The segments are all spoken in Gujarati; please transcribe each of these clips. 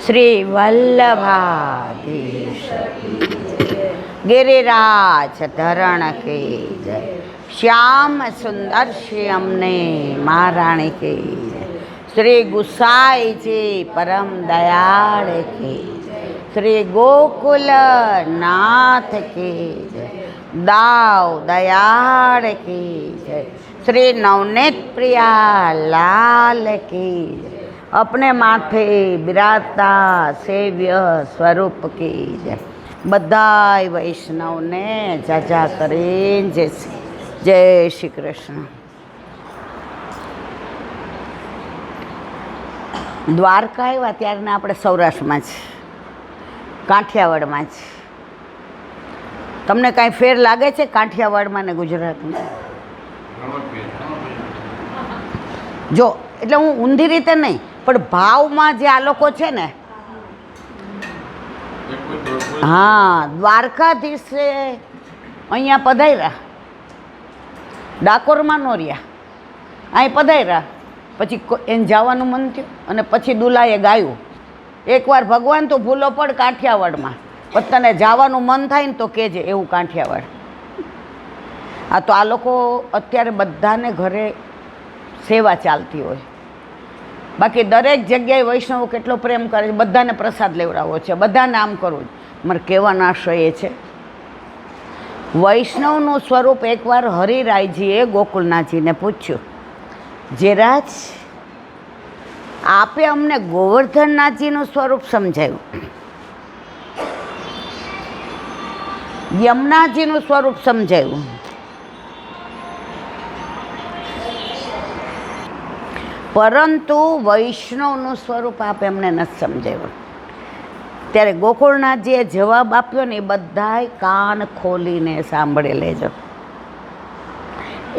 શ્રી વલ્લભાધીશ गिरिराज धरण के जय। श्याम सुंदर श्यामने महाराणी के जय। श्री गुसाई जी परम दयाल के जय। श्री गोकुल नाथ के जय। दाव दयाल के जय। श्री नवनीत प्रिया लाल की जय। अपने माथे विराजता सेव्य स्वरूप की जय। बधाई वैष्णव ने जाजा करें जय श्री कृष्ण। દ્વારકા આવ્યા ત્યારના આપણે સૌરાષ્ટ્રમાં જ કાઠિયાવાડમાં જ તમને કાંઈ ફેર લાગે છે કાઠિયાવાડમાં ને ગુજરાતમાં? જો એટલે હું ઊંધી રીતે નહીં પણ ભાવમાં જે આ લોકો છે ને, હા, દ્વારકાધીશે અહીંયા પધાર્યા, ડાકોરમાં નો રહ્યા, અહીં પધાર્યા, પછી એને જવાનું મન થયું અને પછી દુલાએ ગાયું, એકવાર ભગવાન તો ભૂલો પડ કાઠિયાવાડમાં, પણ તને જવાનું મન થાય ને તો કહેજે, એવું કાઠિયાવાડ. આ તો આ લોકો અત્યારે બધાને ઘરે સેવા ચાલતી હોય, બાકી દરેક જગ્યાએ વૈષ્ણવો કેટલો પ્રેમ કરે છે, બધાને પ્રસાદ લેવડાવવો છે, બધાને આમ કરવું છે. મારે કહેવાનો આશય એ છે, વૈષ્ણવનું સ્વરૂપ એકવાર હરિરાયજીએ ગોકુલનાથજીને પૂછ્યું, જેરાજ આપે અમને ગોવર્ધનનાથજીનું સ્વરૂપ સમજાયું, યમુનાજીનું સ્વરૂપ સમજાયું, પરંતુ વૈષ્ણવનું સ્વરૂપ આપે અમને નથી સમજાવ્યું. ત્યારે ગોકુળનાથજીએ જવાબ આપ્યો ને, એ બધાય કાન ખોલીને સાંભળી લેજો.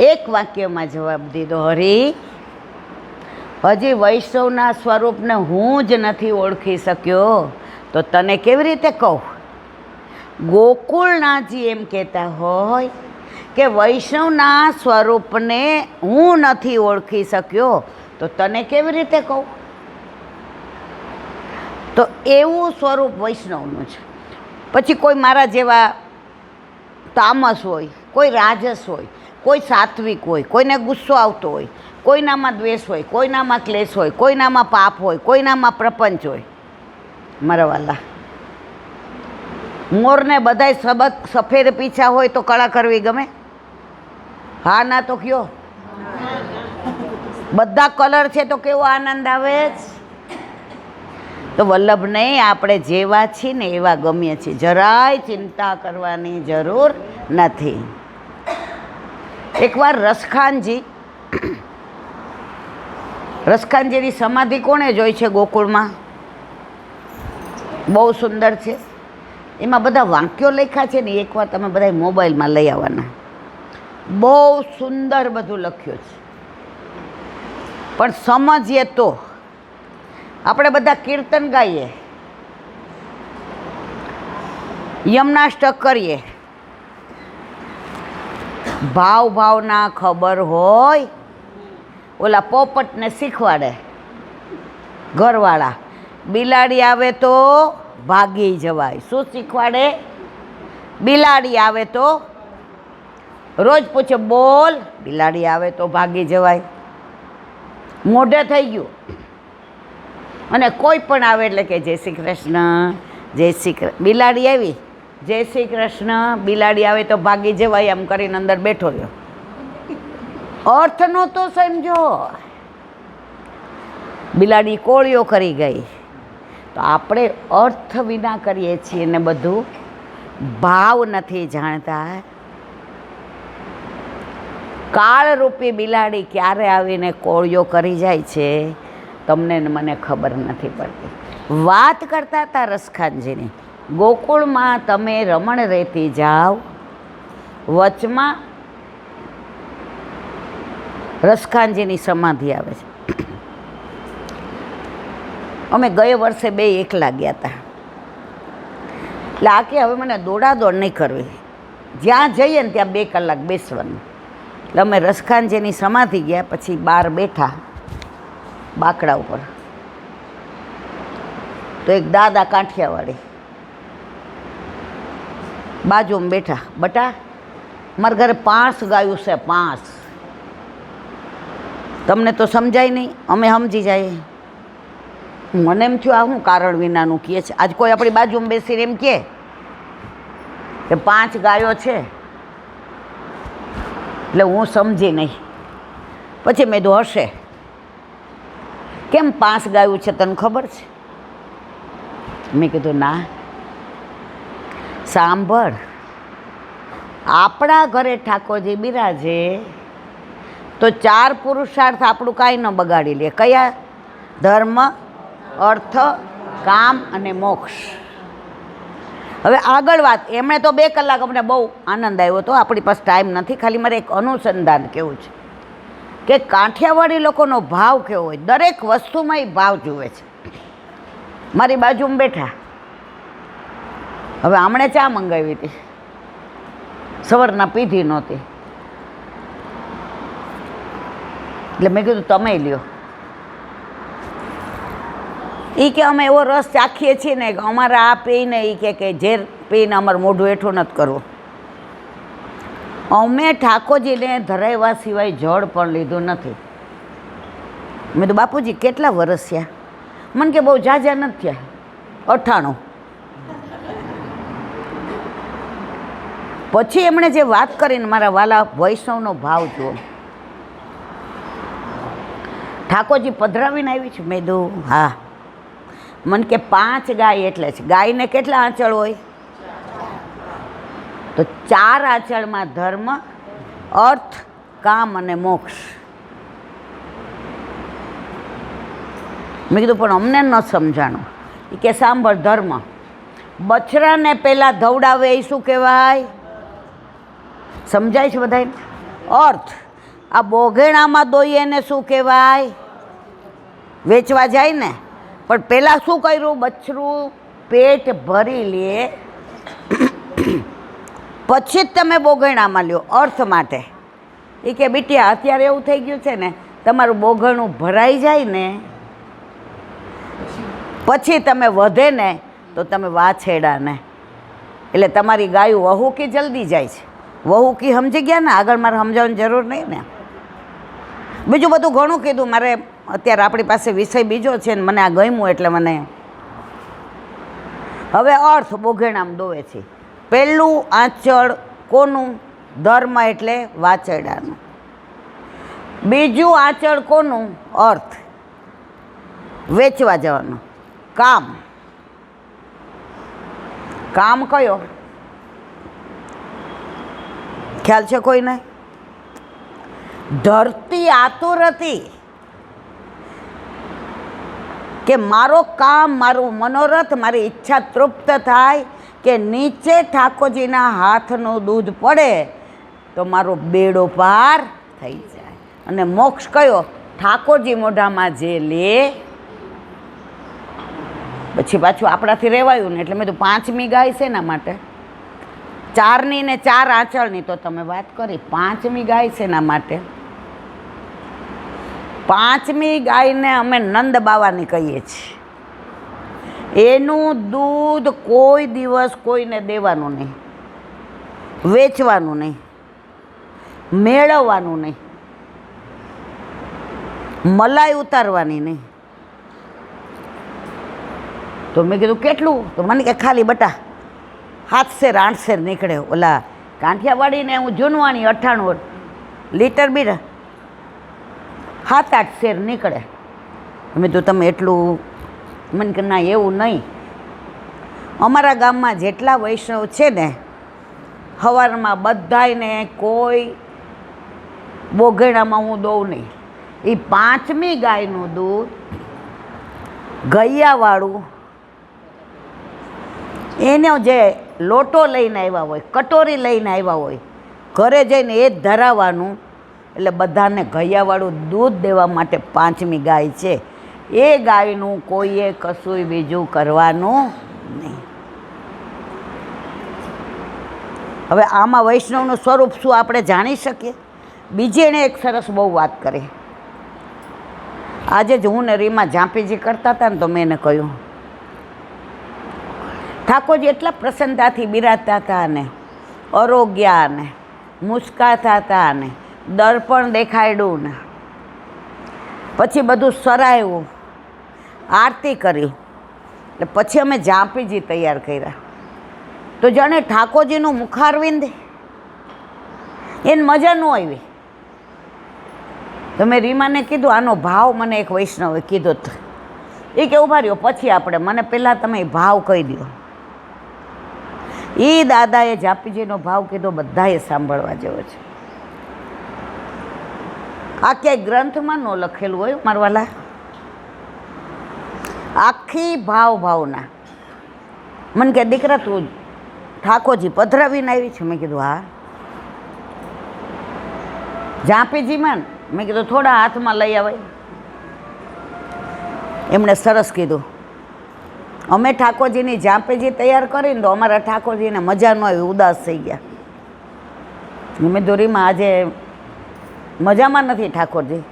એક વાક્યમાં જવાબ દીધો, હરી હજી વૈષ્ણવના સ્વરૂપને હું જ નથી ઓળખી શક્યો તો તને કેવી રીતે કહું? ગોકુળનાથજી એમ કહેતા હોય કે વૈષ્ણવના સ્વરૂપને હું નથી ઓળખી શક્યો તો તને કેવી રીતે કહું? તો એવું સ્વરૂપ વૈષ્ણવનું છે. પછી કોઈ મારા જેવા તામસ હોય, કોઈ રાજસ હોય, કોઈ સાત્વિક હોય, કોઈને ગુસ્સો આવતો હોય, કોઈનામાં દ્વેષ હોય, કોઈનામાં ક્લેશ હોય, કોઈનામાં પાપ હોય, કોઈનામાં પ્રપંચ હોય. મારા વાલા, મોરને બધાય સફેદ પીછા હોય તો કળા કરવી ગમે? હા ના તો કયો? બધા કલર છે તો કેવો આનંદ આવે છે. તો વલ્લભ નહીં, આપણે જેવા છીએ ને એવા ગમીએ છીએ, જરાય ચિંતા કરવાની જરૂર નથી. એકવાર રસખાનજીની સમાધિ કોણે જોઈ છે ગોકુળમાં? બહુ સુંદર છે, એમાં બધા વાક્યો લખ્યા છે ને, એકવાર તમે બધા મોબાઈલમાં લઈ આવવાના. બહુ સુંદર બધું લખ્યું છે, પણ સમજીએ તો. આપણે બધા કીર્તન ગાઈએ, યમનાષ્ટક કરીએ, ભાવના ખબર હોય, ઓલા પોપટને શીખવાડે ઘરવાળા, બિલાડી આવે તો ભાગી જવાય. શું શીખવાડે? બિલાડી આવે તો રોજ પૂછે, બોલ, બિલાડી આવે તો ભાગી જવાય. મોઢે થઈ ગયું. અને કોઈ પણ આવે એટલે કે જય શ્રી કૃષ્ણ, જય શ્રી કૃષ્ણ. બિલાડી આવી, જય શ્રી કૃષ્ણ, બિલાડી આવે તો ભાગી જવાય, એમ કરીને અંદર બેઠો રહ્યો. અર્થનો તો સમજો. બિલાડી કોળીઓ કરી ગઈ. તો આપણે અર્થ વિના કરીએ છીએ ને બધું, ભાવ નથી જાણતા. કાળરૂપી બિલાડી ક્યારે આવીને કોળીઓ કરી જાય છે તમને ને મને ખબર નથી પડતી. વાત કરતા હતા રસખાનજીની, ગોકુળમાં તમે રમણ રહેતી જાઓ, વચમાં રસખાનજીની સમાધિ આવે છે. અમે ગયે વર્ષે 2 એકલા ગયા હતા, એટલે આ કે હવે મને દોડાદોડ નહીં કરવી, જ્યાં જઈએ ને ત્યાં 2 કલાક બેસવાનું. એટલે અમે રસખાનજીની સમાધિ ગયા, પછી બહાર બેઠા બાકડા ઉપર. તો એક દાદા કાઠિયાવાડી બાજુમાં બેઠા, બટા મારા ઘરે 5 ગાયું છે, 5. તમને તો સમજાય નહીં, અમે સમજી જાય. મને એમ થયું આ શું કારણ વિનાનું કહે છે. આજ કોઈ આપણી બાજુમાં બેસીને એમ કહે કે 5 ગાયો છે, એટલે હું સમજી નહીં. પછી મેં કીધું હશે. કેમ 5 ગાયું છે તને ખબર છે? મેં કીધું ના. સાંભળ, આપણા ઘરે ઠાકોરજી બિરાજે તો 4 પુરુષાર્થ આપણું કાંઈ ન બગાડી લે. કયા? ધર્મ, અર્થ, કામ અને મોક્ષ. હવે આગળ વાત. એમણે તો 2 કલાક અમને બહુ આનંદ આવ્યો હતો. આપણી પાસે ટાઈમ નથી. ખાલી મારે એક અનુસંધાન કેવું છે કે કાઠિયાવાડી લોકોનો ભાવ કેવો હોય. દરેક વસ્તુમાં એ ભાવ જુએ છે. મારી બાજુમાં બેઠા. હવે આમણે ચા મંગાવી હતી, સવારના પીધી નહોતી, એટલે મેં કીધું તમે લ્યો. એ કે અમે એવો રસ ચાખીએ છીએ ને કે અમારે આ પીને એ કે ઝેર પીને અમારું મોઢું હેઠું નથી કરવું. અમે ઠાકોરજીને ધરાવ્યા સિવાય જળ પણ લીધું નથી. મેં તો બાપુજી કેટલા વર્ષ થયા? મને કે બહુ ઝાઝા નથી થયા, 98. પછી એમણે જે વાત કરીને મારા વાલા વૈષ્ણવનો ભાવ જુઓ. ઠાકોરજી પધરાવીને આવી છે? મેં કીધું હા. મને કે 5 ગાય એટલે છે. ગાયને કેટલા આંચળ હોય? તો 4 આંચળમાં ધર્મ, અર્થ, કામ અને મોક્ષ. મેં કીધું પણ અમને ન સમજાણું. એ કે સાંભળ, ધર્મ બછડાને પહેલાં ધવડાવે એ શું કહેવાય? સમજાય છે બધાને? અર્થ આ બોઘેણામાં દોઈએ ને શું કહેવાય? વેચવા જાય ને, પણ પહેલાં શું કર્યું? બછરું પેટ ભરી લે પછી જ તમે બોઘેણામાં લ્યો અર્થ માટે. એ કે બીટિયા અત્યારે એવું થઈ ગયું છે ને, તમારું બોઘણું ભરાઈ જાય ને પછી તમે વધે ને તો તમે વાછેડા ને, એટલે તમારી ગાયું વહુકી જલ્દી જાય છે. વહુકી સમજી ગયા ને? આગળ મારે સમજાવવાની જરૂર નહીં ને. બીજું બધું ઘણું કીધું. મારે અત્યારે આપણી પાસે વિષય બીજો છે ને મને આ ગમ્યું એટલે મને. હવે અર્થ બોઘેણામાં દોવે છે. પહેલું આંચળ કોનું? ધર્મ એટલે વાછરડાનું. બીજું આંચળ કોનું? અર્થ, વેચવા જવાનું. કામ, કામ કયો? ખ્યાલ છે કોઈને? ધરતી આતુર હતી કે મારો કામ, મારું મનોરથ, મારી ઈચ્છા તૃપ્ત થાય કે નીચે ઠાકોરજીના હાથનું દૂધ પડે તો મારો બેડો પાર થઈ જાય. અને મોક્ષ કયો? ઠાકોરજી મોઢામાં જે લે. પછી પાછું આપણાથી રહેવાયું ને એટલે મેં તો 5મી ગાય છે એના માટે. 4ની ને 4 આંચળની તો તમે વાત કરી. 5મી ગાય છે એના માટે. 5મી ગાયને અમે નંદ બાવાની કહીએ છીએ. એનું દૂધ કોઈ દિવસ કોઈને દેવાનું નહીં, વેચવાનું નહીં, મેળવવાનું નહીં, મલાઈ ઉતારવાની નહીં. તો મેં કીધું કેટલું? તો મને કે ખાલી બટા 7 શેર 8 શેર નીકળે. ઓલા કાંઠિયાવાડીને હું જૂનવાણી 98 લીટર બી 7-8 શેર નીકળે. મેં તો તમે એટલું? મને કે ના એવું નહીં. અમારા ગામમાં જેટલા વૈષ્ણવ છે ને, સવારમાં બધાયને કોઈ બોઘેણામાં હું દઉં નહીં. એ 5મી ગાયનું દૂધ ગૈયાવાળું, એને જે લોટો લઈને આવ્યા હોય, કટોરી લઈને આવ્યા હોય, ઘરે જઈને એ જ ધરાવવાનું. એટલે બધાને ગૈયાવાળું દૂધ દેવા માટે 5મી ગાય છે. એ ગાયનું કોઈએ કશું બીજું કરવાનું નહીં. હવે આમાં વૈષ્ણવનું સ્વરૂપ શું આપણે જાણી શકીએ? બીજી એણે એક સરસ બહુ વાત કરી. આજે જ હું ને રીમા ઝાંપીજી કરતા હતા ને તો મેં એને કહ્યું ઠાકોરજી એટલા પ્રસન્નતાથી બિરાજતા હતા ને અરોગ્યા ને મુસ્કાતા હતા ને દર્પણ દેખાડ્યું ને પછી બધું સરાયું, આરતી કરી, એટલે પછી અમે જાપીજી તૈયાર કર્યા. તો જાણે ઠાકોરજીનું મુખારવિંદ એને મજા ન આવી. તો મેં રીમાને કીધું આનો ભાવ મને એક વૈષ્ણવે કીધો હતો. એ કે ઉભા રહ્યો પછી આપણે, મને પહેલાં તમે ભાવ કહી દો. એ દાદાએ જાપીજીનો ભાવ કીધો, બધાએ સાંભળવા જેવો છે. આ ક્યાંય ગ્રંથમાં ન લખેલું હોય મારવાલા. આખી ભાવના. મને કે દીકરા તું ઠાકોરજી પધરાવીને આવી છે? મેં કીધું હા. જાપીજીમાં? મેં કીધું થોડા હાથમાં લઈ આવે. એમણે સરસ કીધું, અમે ઠાકોરજીની જાપીજી તૈયાર કરીને તો અમારા ઠાકોરજીને મજા ન આવી, ઉદાસ થઈ ગયા. મેં દોરીમાં આજે મજામાં નથી ઠાકોરજી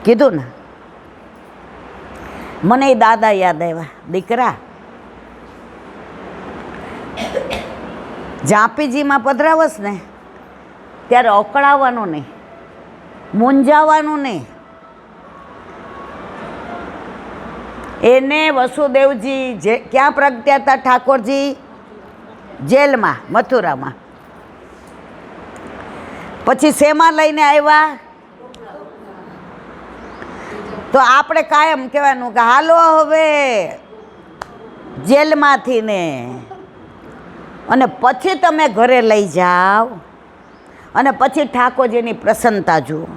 કીધું ને. મને એ દાદા યાદ આવ્યા. દીકરા જાપીજીમાં પધરાવસ ને ત્યારે અકળાવવાનું નહીં, મૂંઝાવાનું નહીં. એને વસુદેવજી જે ક્યાં પ્રગટ્યા હતા ઠાકોરજી? જેલમાં, મથુરામાં. પછી શેમાં લઈને આવ્યા? તો આપણે કાયમ કહેવાનું કે હાલો હવે જેલમાંથી ને, અને પછી તમે ઘરે લઈ જાઓ અને પછી ઠાકોરજીની પ્રસન્નતા જુઓ.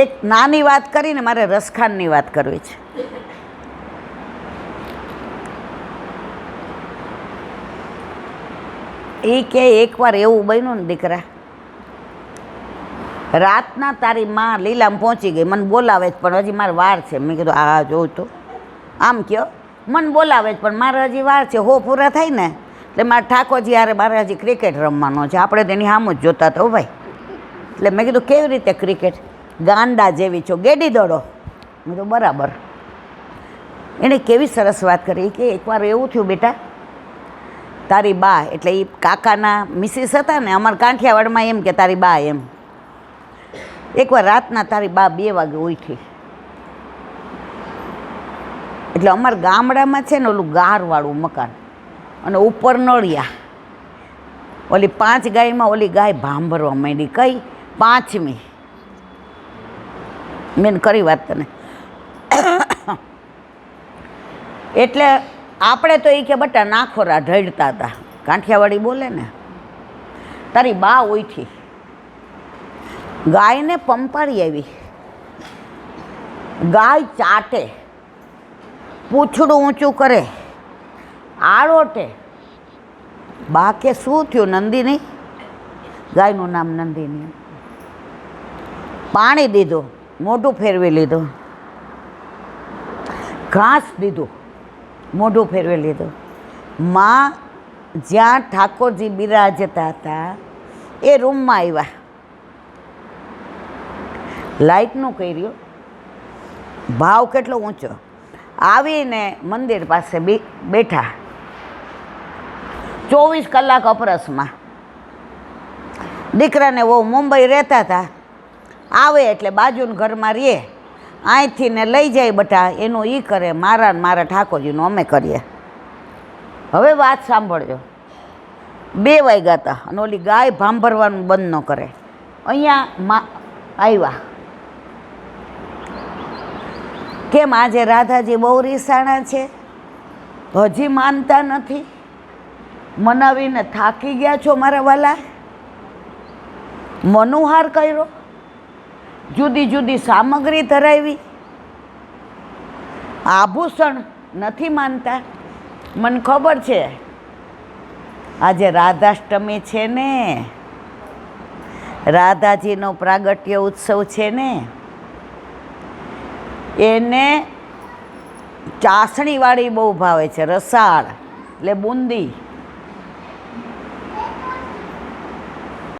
એક નાની વાત કરીને મારે રસખાનની વાત કરવી છે. એ કે એકવાર એવું બન્યું ને દીકરા, રાતના તારી માં લીલામ પહોંચી ગઈ, મને બોલાવે જ પણ હજી મારે વાર છે. મેં કીધું આ જોઉં તો આમ કયો, મને બોલાવે જ પણ મારે હજી વાર છે. હો પૂરા થાય ને એટલે મારા ઠાકોરજી યારે મારે હજી ક્રિકેટ રમવાનો છે. આપણે તેની સામું જ જોતા હતા ભાઈ. એટલે મેં કીધું કેવી રીતે ક્રિકેટ? ગાંડા જેવી છો, ગેડી દોડો. મેં તો બરાબર. એણે કેવી સરસ વાત કરી કે એકવાર એવું થયું બેટા, તારી બા, એટલે એ કાકાના મિસિસ હતા ને, અમારા કાંઠિયાવાડમાં એમ કે તારી બા એમ. એકવાર રાતના તારી બા 2 વાગે ઉઠી. એટલે અમારા ગામડામાં છે ને ઓલું ગારવાળું મકાન અને ઉપર નળિયા. ઓલી 5 ગાયમાં ઓલી ગાય ભાંભરવા માંડી. કઈ 5મી? મેં કરી વાત તને. એટલે આપણે તો એ કે બટા નાખોરા ઢળતા હતા, કાંઠિયાવાડી બોલે ને. તારી બા ઉઠી, ગાયને પંપાડી આવી. ગાય ચાટે, પૂંછડું ઊંચું કરે, આળોટે. બા કે શું થયું નંદિની? ગાયનું નામ નંદિની. પાણી દીધું, મોઢું ફેરવી લીધું. ઘાસ દીધું, મોઢું ફેરવી લીધું. માં જ્યાં ઠાકોરજી બિરાજતા હતા એ રૂમમાં આવ્યા. લાઇટનું કર્યું, ભાવ કેટલો ઊંચો. આવીને મંદિર પાસે બેઠા. 24 કલાક અપરસમાં. દીકરાને બહુ મુંબઈ રહેતા હતા. આવે એટલે બાજુના ઘરમાં રહે, અહીંથી ને લઈ જાય બટા, એનું એ કરે, મારા ને મારા ઠાકોરજીનું અમે કરીએ. હવે વાત સાંભળજો. 2 વાગ્યા હતા અને ઓલી ગાય ભાંભરવાનું બંધ ન કરે. અહીંયા આવ્યા. કેમ આજે રાધાજી બહુ રીસાણા છે? હજી માનતા નથી? મનાવીને થાકી ગયા છો મારા વાલા? મનોહાર કર્યો, જુદી જુદી સામગ્રી ધરાવી, આભૂષણ નથી માનતા? મને ખબર છે આજે રાધાષ્ટમી છે ને, રાધાજીનો પ્રાગટ્ય ઉત્સવ છે ને. એને ચાસણીવાળી બહુ ભાવે છે, રસાળ એટલે બુંદી.